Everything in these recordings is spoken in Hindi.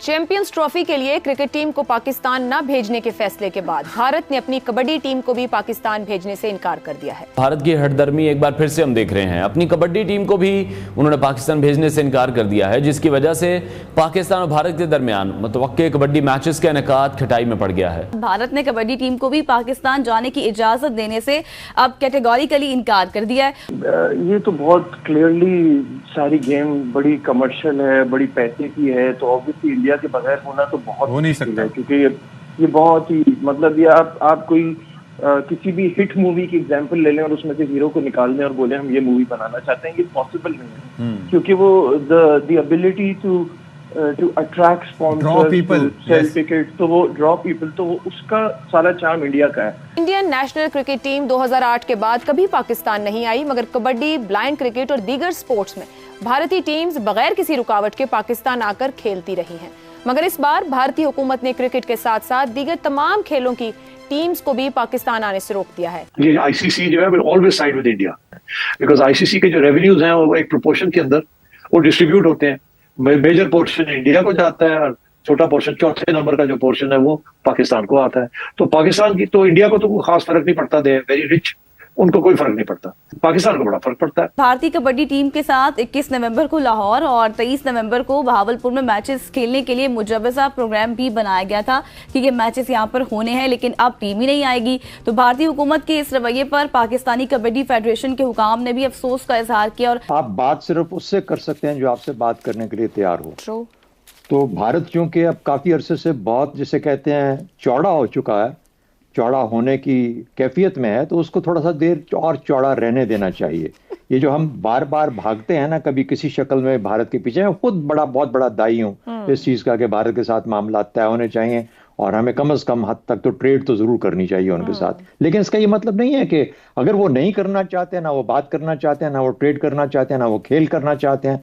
चैंपियंस ट्रॉफी के लिए क्रिकेट टीम को पाकिस्तान न भेजने के फैसले के बाद भारत ने अपनी कबड्डी टीम को भी पाकिस्तान भेजने से इनकार कर दिया है। भारत की हठधर्मी एक बार फिर से हम देख रहे हैं। अपनी कबड्डी टीम को भी उन्होंने पाकिस्तान भेजने से इनकार कर दिया है, जिसकी वजह से पाकिस्तान और भारत के दरमियान मुतवक्के कबड्डी मैचेस का इनेकाद खटाई में पड़ गया है। भारत ने कबड्डी टीम को भी पाकिस्तान जाने की इजाजत देने से अब कैटेगोरिकली इनकार कर दिया है। ये तो बहुत क्लियरली सारी गेम बड़ी कमर्शियल है, बड़ी पैसे की है, तो ऑब्वियसली इंडिया के बगैर होना तो बहुत हो नहीं सकता है, क्योंकि ये बहुत ही मतलब ये आप कोई किसी भी हिट मूवी की एग्जांपल ले लें और उसमें से हीरो को निकाल दें और बोले हम ये मूवी बनाना चाहते हैं, ये पॉसिबल नहीं है। क्योंकि वो the ability to attract sponsors, sell ticket, तो वो ड्रॉ पीपल, तो वो उसका सारा चार्म इंडिया का है। इंडियन नेशनल क्रिकेट टीम 2008 के बाद कभी पाकिस्तान नहीं आई, मगर कबड्डी, ब्लाइंड क्रिकेट और दीगर स्पोर्ट्स में भारतीय टीम्स बगैर किसी रुकावट के पाकिस्तान आकर खेलती रही हैं। मगर इस बार भारतीय हुकूमत ने क्रिकेट के साथ साथ दीगर तमाम खेलों की टीम्स को भी पाकिस्तान आने से रोक दिया है। ये आईसीसी जो है will always side with India, because ICC के जो रेवेन्यूज हैं वो एक प्रोपोर्शन के अंदर वो डिस्ट्रीब्यूट होते हैं। मेजर पोर्शन इंडिया को जाता है और छोटा पोर्शन, चौथे नंबर का जो पोर्शन है वो पाकिस्तान को आता है। तो पाकिस्तान की तो इंडिया को तो कोई खास फर्क नहीं पड़ता, दे वेरी रिच, उनको कोई फर्क नहीं पड़ता, पाकिस्तान को बड़ा फर्क पड़ता है। भारतीय कबड्डी टीम के साथ 21 नवंबर को लाहौर और 23 नवंबर को बहावलपुर में मैचेस खेलने के लिए मुजव्वज़ा प्रोग्राम भी बनाया गया था कि ये मैचेस यहाँ पर होने हैं, लेकिन अब टीम ही नहीं आएगी। तो भारतीय हुकूमत के इस रवैये पर पाकिस्तानी कबड्डी फेडरेशन के हुकाम ने भी अफसोस का इजहार किया। और आप बात सिर्फ उससे कर सकते हैं जो आपसे बात करने के लिए तैयार हो। तो भारत चूंकि अब काफी अरसे से बहुत जिसे कहते हैं चौड़ा हो चुका है, चौड़ा होने की कैफियत में है, तो उसको थोड़ा सा देर और चौड़ा रहने देना चाहिए। ये जो हम बार बार भागते हैं ना कभी किसी शक्ल में भारत के पीछे, मैं खुद बहुत बड़ा दाई हूँ इस चीज का कि भारत के साथ मामला तय होने चाहिए और हमें कम से कम हद तक तो ट्रेड तो जरूर करनी चाहिए उनके साथ। लेकिन इसका ये मतलब नहीं है कि अगर वो नहीं करना चाहते हैं, ना वो बात करना चाहते हैं, ना वो ट्रेड करना चाहते हैं, ना वो खेल करना चाहते हैं।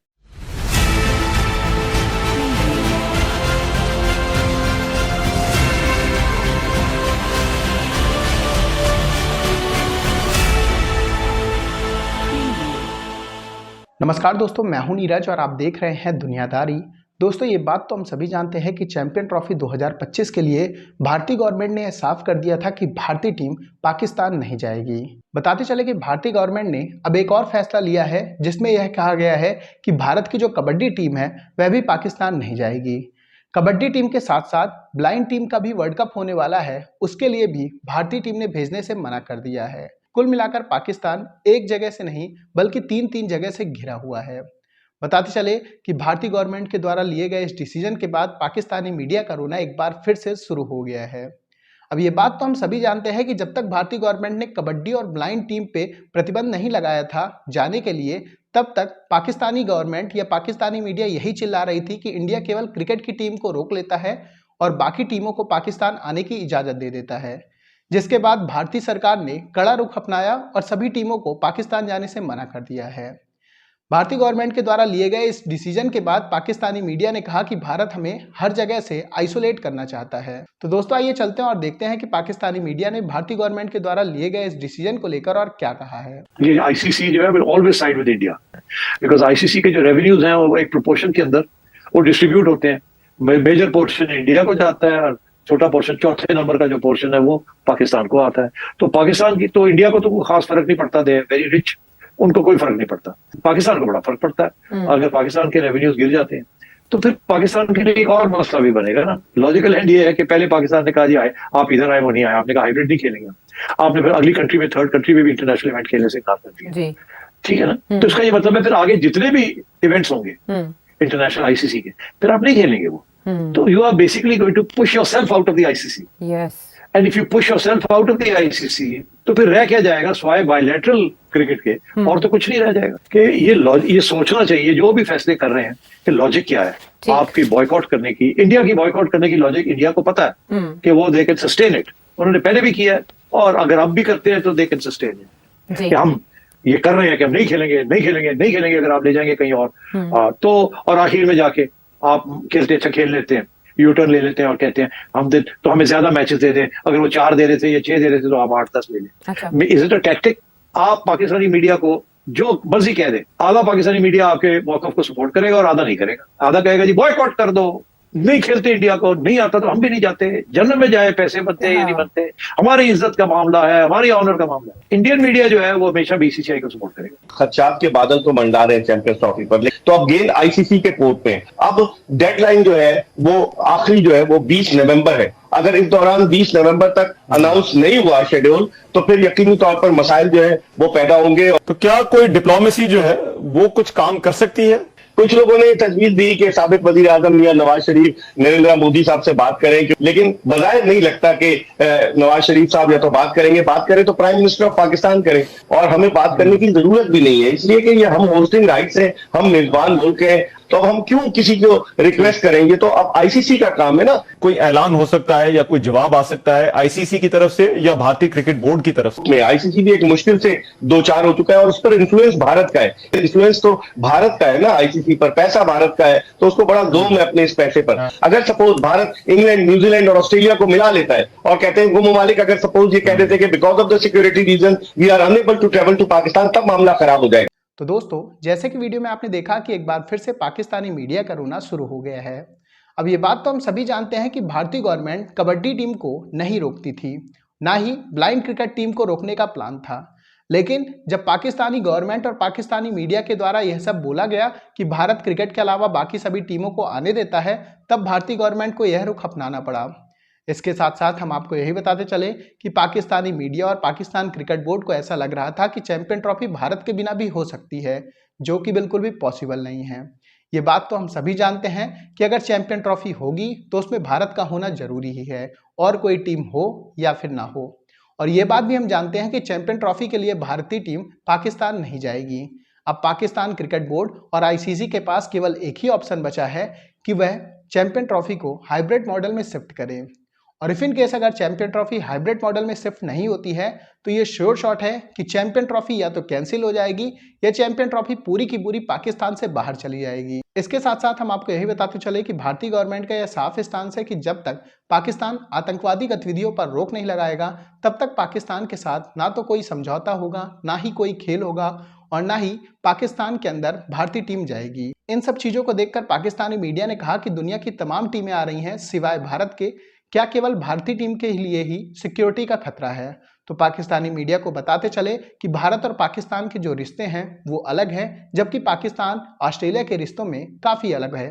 नमस्कार दोस्तों, मैं हूं नीरज और आप देख रहे हैं दुनियादारी। दोस्तों, ये बात तो हम सभी जानते हैं कि चैंपियन ट्रॉफी 2025 के लिए भारतीय गवर्नमेंट ने यह साफ कर दिया था कि भारतीय टीम पाकिस्तान नहीं जाएगी। बताते चले कि भारतीय गवर्नमेंट ने अब एक और फैसला लिया है जिसमें यह कहा गया है कि भारत की जो कबड्डी टीम है वह भी पाकिस्तान नहीं जाएगी। कबड्डी टीम के साथ साथ ब्लाइंड टीम का भी वर्ल्ड कप होने वाला है, उसके लिए भी भारतीय टीम ने भेजने से मना कर दिया है। कुल मिलाकर पाकिस्तान एक जगह से नहीं बल्कि तीन जगह से घिरा हुआ है। बताते चले कि भारतीय गवर्नमेंट के द्वारा लिए गए इस डिसीजन के बाद पाकिस्तानी मीडिया का रोना एक बार फिर से शुरू हो गया है। अब ये बात तो हम सभी जानते हैं कि जब तक भारतीय गवर्नमेंट ने कबड्डी और ब्लाइंड टीम पे प्रतिबंध नहीं लगाया था जाने के लिए, तब तक पाकिस्तानी गवर्नमेंट या पाकिस्तानी मीडिया यही चिल्ला रही थी कि इंडिया केवल क्रिकेट की टीम को रोक लेता है और बाकी टीमों को पाकिस्तान आने की इजाज़त दे देता है। जिसके बाद भारतीय सरकार ने कड़ा रुख अपनाया और सभी टीमों को पाकिस्तान जाने से मना कर दिया है। भारतीय गवर्नमेंट के द्वारा लिए गए इस डिसीजन के बाद पाकिस्तानी मीडिया ने कहा कि भारत हमें हर जगह से आइसोलेट करना चाहता है। तो दोस्तों, आइए चलते हैं और देखते हैं कि पाकिस्तानी मीडिया ने भारतीय गवर्नमेंट के द्वारा लिए गए इस डिसीजन को लेकर और क्या कहा है। ये आईसीसी जो है will always side with India, because ICC के जो रेवेन्यूज हैं वो एक प्रोपोर्शन के अंदर वो डिस्ट्रीब्यूट होते हैं। मेजर पोर्शन इंडिया को जाता है और छोटा पोर्शन, चौथे नंबर का जो पोर्शन है वो पाकिस्तान को आता है। तो पाकिस्तान की तो इंडिया को तो कोई खास फर्क नहीं पड़ता, दे वेरी रिच, उनको कोई फर्क नहीं पड़ता, पाकिस्तान को बड़ा फर्क पड़ता है। अगर पाकिस्तान के रेवेन्यूज गिर जाते हैं तो फिर पाकिस्तान के लिए एक और मसला भी बनेगा ना। लॉजिकल एंड ये है कि पहले पाकिस्तान ने कहा जी आए, आप इधर आए, वो नहीं आए, आपने कहा हाइब्रिड नहीं खेलेंगे, आपने फिर अगली कंट्री में, थर्ड कंट्री में भी इंटरनेशनल इवेंट खेलने से इनकार कर दिया, ठीक है ना। तो इसका ये मतलब है फिर आगे जितने भी इवेंट्स होंगे इंटरनेशनल आईसीसी के, फिर आप नहीं खेलेंगे वो। So you are basically going to push yourself out of the ICC. Yes. And if you push yourself out of the ICC, तो फिर रह क्या जाएगा स्वाय बायलैटरल क्रिकेट के, और तो कुछ नहीं रह जाएगा। कि ये सोचना चाहिए जो भी फैसले कर रहे हैं कि लॉजिक क्या है आपकी बॉयकॉट करने की, इंडिया की बॉयकॉट करने की लॉजिक इंडिया को पता है कि वो दे कैन सस्टेन इट, उन्होंने पहले भी किया है और अगर अब भी करते हैं तो दे कैन सस्टेन इट। कि हम ये कर रहे हैं कि हम नहीं खेलेंगे अगर आप ले जाएंगे कहीं और तो, और आखिर में जाके आप खेल लेते हैं, यू टर्न ले लेते हैं और कहते हैं हम दे तो हमें ज्यादा मैचेस दे दें, अगर वो 4 दे रहे थे या 6 दे रहे थे तो आप 8-10 ले लें। Is it a tactic? आप पाकिस्तानी मीडिया को जो मर्जी कह दे, आधा पाकिस्तानी मीडिया आपके मौकफ को सपोर्ट करेगा और आधा नहीं करेगा। आधा कहेगा जी बॉयकॉट कर दो, नहीं खेलते इंडिया को, नहीं आता तो हम भी नहीं जाते। जन्म में जाए, पैसे बनते हैं या नहीं बनते, हमारी इज्जत का मामला है, हमारी ऑनर का मामला है। इंडियन मीडिया जो है वो हमेशा बीसीसीआई को सपोर्ट करेगा। खदशात के बादल तो मंडा रहे हैं चैंपियंस ट्रॉफी पर, तो अब गेंद आईसीसी के कोर्ट पे है। अब डेडलाइन जो है वो आखिरी जो है वो 20 नवंबर है। अगर इस दौरान 20 नवंबर तक अनाउंस नहीं हुआ शेड्यूल, तो फिर यकीनी तौर पर मसाइल जो है वो पैदा होंगे। तो क्या कोई डिप्लोमेसी जो है वो कुछ काम कर सकती है? कुछ लोगों ने तजवीज दी कि साबिक वजीर आजम मियां नवाज शरीफ नरेंद्र मोदी साहब से बात करें, लेकिन बजाय नहीं लगता कि नवाज शरीफ साहब या तो बात करें तो प्राइम मिनिस्टर ऑफ पाकिस्तान करें, और हमें बात करने की जरूरत भी नहीं है, इसलिए कि ये हम होस्टिंग राइट्स हैं, हम मेजबान मुल्क हैं, तो हम क्यों किसी को रिक्वेस्ट करेंगे। तो अब आईसीसी का काम है ना। कोई ऐलान हो सकता है या कोई जवाब आ सकता है आईसीसी की तरफ से या भारतीय क्रिकेट बोर्ड की तरफ से? आईसीसी भी एक मुश्किल से 2-4 हो चुका है, और उस पर इन्फ्लुएंस भारत का है। इन्फ्लुएंस तो भारत का है ना आईसीसी पर, पैसा भारत का है, तो उसको बड़ा जोम है अपने इस पैसे पर। अगर सपोज भारत इंग्लैंड, न्यूजीलैंड और ऑस्ट्रेलिया को मिला लेता है, और कहते हैं वो ममालिक अगर सपोज ये कह देते हैं कि because of the security reason we are unable to travel to Pakistan, तब मामला खराब हो जाएगा। तो दोस्तों, जैसे कि वीडियो में आपने देखा कि एक बार फिर से पाकिस्तानी मीडिया का रोना शुरू हो गया है। अब ये बात तो हम सभी जानते हैं कि भारतीय गवर्नमेंट कबड्डी टीम को नहीं रोकती थी, ना ही ब्लाइंड क्रिकेट टीम को रोकने का प्लान था। लेकिन जब पाकिस्तानी गवर्नमेंट और पाकिस्तानी मीडिया के द्वारा यह सब बोला गया कि भारत क्रिकेट के अलावा बाकी सभी टीमों को आने देता है, तब भारतीय गवर्नमेंट को यह रुख अपनाना पड़ा। इसके साथ साथ हम आपको यही बताते चले कि पाकिस्तानी मीडिया और पाकिस्तान क्रिकेट बोर्ड को ऐसा लग रहा था कि चैंपियन ट्रॉफी भारत के बिना भी हो सकती है, जो कि बिल्कुल भी पॉसिबल नहीं है। ये बात तो हम सभी जानते हैं कि अगर चैंपियन ट्रॉफी होगी तो उसमें भारत का होना जरूरी ही है, और कोई टीम हो या फिर ना हो। और ये बात भी हम जानते हैं कि चैंपियन ट्रॉफी के लिए भारतीय टीम पाकिस्तान नहीं जाएगी। अब पाकिस्तान क्रिकेट बोर्ड और आईसीसी के पास केवल एक ही ऑप्शन बचा है कि वह चैंपियन ट्रॉफी को हाइब्रिड मॉडल में शिफ्ट करे। और इफ इन केस अगर चैंपियन ट्रॉफी हाइब्रिड मॉडल में शिफ्ट नहीं होती है, तो ये श्योर शॉट है कि चैंपियन ट्रॉफी या तो कैंसिल हो जाएगी या चैंपियन ट्रॉफी पूरी की पूरी पाकिस्तान से बाहर चली जाएगी। इसके साथ साथ हम आपको यही बताते चले कि भारतीय गवर्नमेंट का यह साफ स्टांस है कि जब तक पाकिस्तान आतंकवादी गतिविधियों पर रोक नहीं लगाएगा, तब तक पाकिस्तान के साथ ना तो कोई समझौता होगा, ना ही कोई खेल होगा, और ना ही पाकिस्तान के अंदर भारतीय टीम जाएगी। इन सब चीजों को देखकर पाकिस्तानी मीडिया ने कहा कि दुनिया की तमाम टीमें आ रही हैं सिवाय भारत के, क्या केवल भारतीय टीम के लिए ही सिक्योरिटी का खतरा है? तो पाकिस्तानी मीडिया को बताते चले कि भारत और पाकिस्तान के जो रिश्ते हैं वो अलग हैं, जबकि पाकिस्तान ऑस्ट्रेलिया के रिश्तों में काफ़ी अलग है।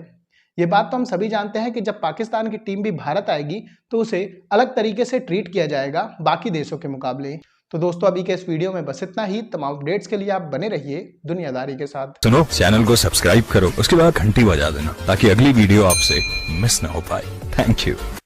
ये बात तो हम सभी जानते हैं कि जब पाकिस्तान की टीम भी भारत आएगी तो उसे अलग तरीके से ट्रीट किया जाएगा बाकी देशों के मुकाबले। तो दोस्तों, अभी के इस वीडियो में बस इतना ही। तमाम अपडेट्स के लिए आप बने रहिए दुनियादारी के साथ। सुनो, चैनल को सब्सक्राइब करो, उसके बाद घंटी बजा देना ताकि अगली वीडियो आपसे मिस ना हो पाए। Thank you.